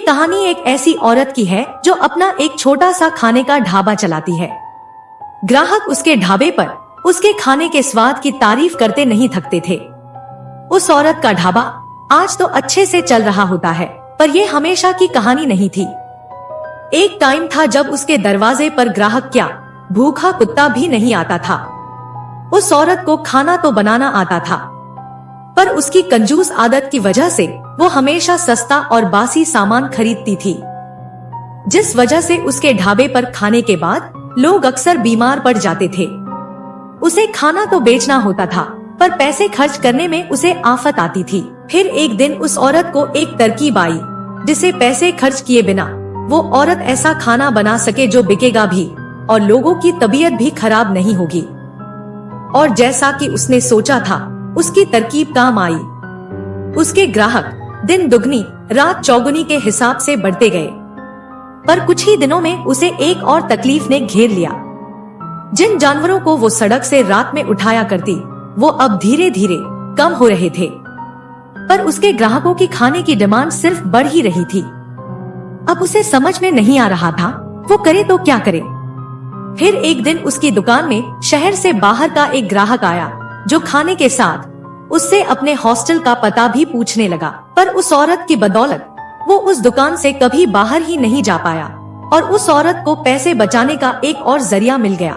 कहानी एक ऐसी औरत की है जो अपना एक छोटा सा खाने का ढाबा चलाती है। ग्राहक उसके ढाबे पर उसके खाने के स्वाद की तारीफ करते नहीं थकते थे। उस औरत का ढाबा आज तो अच्छे से चल रहा होता है, पर यह हमेशा की कहानी नहीं थी। एक टाइम था जब उसके दरवाजे पर ग्राहक क्या, भूखा कुत्ता भी नहीं आता था। उस औरत को खाना तो बनाना आता था, पर उसकी कंजूस आदत की वजह से वो हमेशा सस्ता और बासी सामान खरीदती थी, जिस वजह से उसके ढाबे पर खाने के बाद लोग अक्सर बीमार पड़ जाते थे। उसे खाना तो बेचना होता था, पर पैसे खर्च करने में उसे आफत आती थी। फिर एक दिन उस औरत को एक तरकीब आई, जिसे पैसे खर्च किए बिना वो औरत ऐसा खाना बना सके जो बिकेगा भी और लोगों की तबीयत भी खराब नहीं होगी। और जैसा कि उसने सोचा था, उसकी तरकीब काम आई। उसके ग्राहक दिन दुगनी रात चौगुनी के हिसाब से बढ़ते गए, पर कुछ ही दिनों में उसे एक और तकलीफ ने घेर लिया। जिन जानवरों को वो सड़क से रात में उठाया करती, वो अब धीरे धीरे कम हो रहे थे, पर उसके ग्राहकों की खाने की डिमांड सिर्फ बढ़ ही रही थी। अब उसे समझ में नहीं आ रहा था वो करे तो क्या करे। फिर एक दिन उसकी दुकान में शहर से बाहर का एक ग्राहक आया, जो खाने के साथ उससे अपने हॉस्टल का पता भी पूछने लगा। पर उस औरत की बदौलत वो उस दुकान से कभी बाहर ही नहीं जा पाया और उस औरत को पैसे बचाने का एक और जरिया मिल गया।